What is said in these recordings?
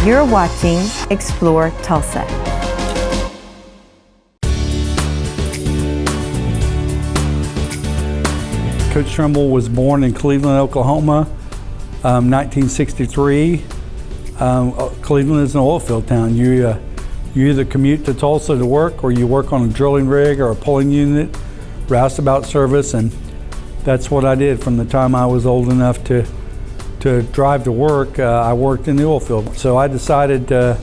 You're watching Explore Tulsa. Coach Trimble was born in Cleveland, Oklahoma, 1963. Cleveland is an oil field town. You either commute to Tulsa to work, or you work on a drilling rig or a pulling unit, roustabout service, and that's what I did from the time I was old enough to drive to work. I worked in the oil field. So I decided in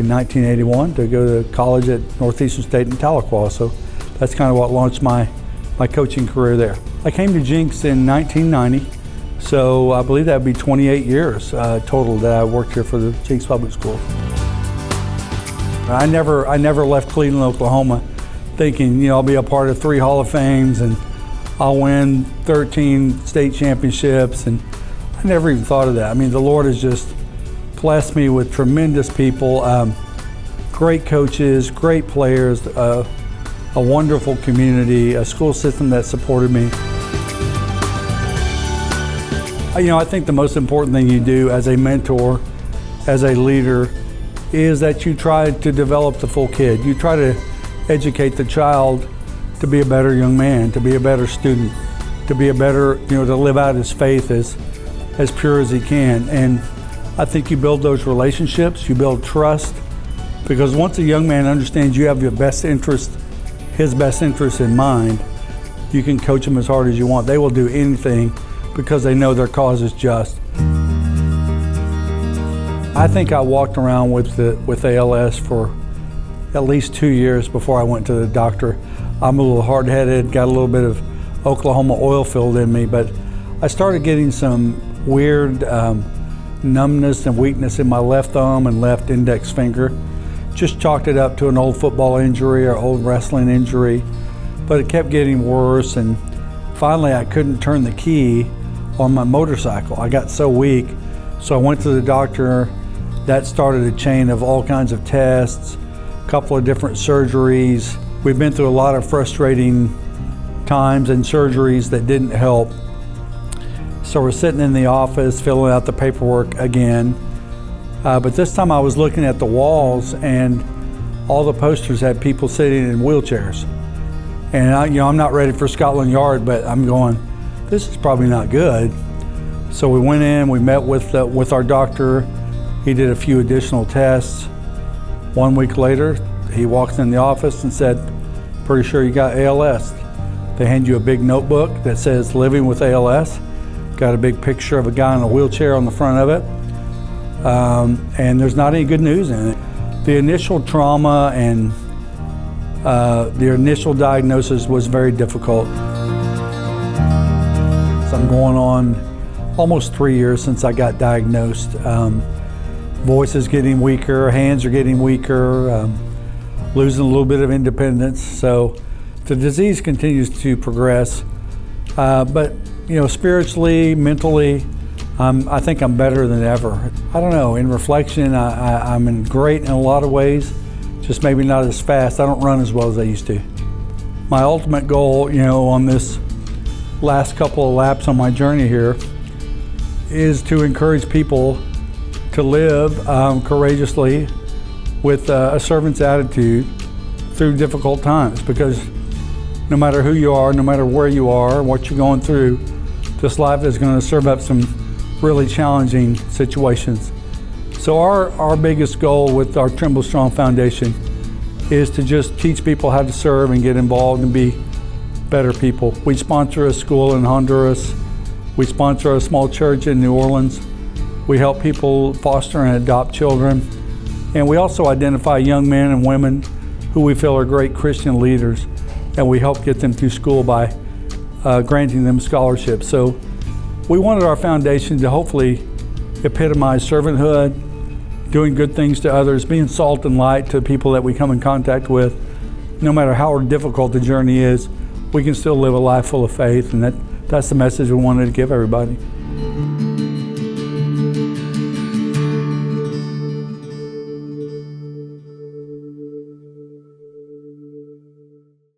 1981 to go to college at Northeastern State in Tahlequah. So that's kind of what launched my coaching career there. I came to Jenks in 1990, so I believe that would be 28 years total that I worked here for the Jenks Public Schools. I never left Cleveland, Oklahoma thinking, I'll be a part of 3 Hall of Fames and I'll win 13 state championships, and I never even thought of that. I mean, the Lord has just blessed me with tremendous people, great coaches, great players, a wonderful community, a school system that supported me. I think the most important thing you do as a mentor, as a leader, is that you try to develop the full kid. You try to educate the child to be a better young man, to be a better student, to be a better, to live out his faith as pure as he can. And I think you build those relationships, you build trust, because once a young man understands you have your best interest, his best interest in mind, you can coach them as hard as you want. They will do anything because they know their cause is just. I think I walked around with ALS for at least 2 years before I went to the doctor. I'm a little hard-headed, got a little bit of Oklahoma oil field in me, but I started getting some weird numbness and weakness in my left thumb and left index finger. Just chalked it up to an old football injury or old wrestling injury, but it kept getting worse, and finally I couldn't turn the key on my motorcycle. I got so weak, so I went to the doctor. That started a chain of all kinds of tests, a couple of different surgeries. We've been through a lot of frustrating times and surgeries that didn't help. So we're sitting in the office filling out the paperwork again. But this time I was looking at the walls, and all the posters had people sitting in wheelchairs. And I'm not ready for Scotland Yard, but I'm going, this is probably not good. So we went in, we met with our doctor. He did a few additional tests. 1 week later, he walks in the office and said, pretty sure you got ALS. They hand you a big notebook that says living with ALS. Got a big picture of a guy in a wheelchair on the front of it. And there's not any good news in it. The initial trauma and the initial diagnosis was very difficult. So I'm going on almost 3 years since I got diagnosed. Voice is getting weaker, hands are getting weaker, losing a little bit of independence. So the disease continues to progress. But spiritually, mentally, I think I'm better than ever. I don't know, in reflection, I'm great in a lot of ways, just maybe not as fast. I don't run as well as I used to. My ultimate goal, on this last couple of laps on my journey here, is to encourage people to live courageously with a servant's attitude through difficult times, because no matter who you are, no matter where you are, what you're going through, this life is going to serve up some really challenging situations. So our biggest goal with our Trimble Strong Foundation is to just teach people how to serve and get involved and be better people. We sponsor a school in Honduras. We sponsor a small church in New Orleans. We help people foster and adopt children. And we also identify young men and women who we feel are great Christian leaders, and we help get them through school by granting them scholarships. So we wanted our foundation to hopefully epitomize servanthood, doing good things to others, being salt and light to people that we come in contact with. No matter how difficult the journey is, we can still live a life full of faith, and that's the message we wanted to give everybody.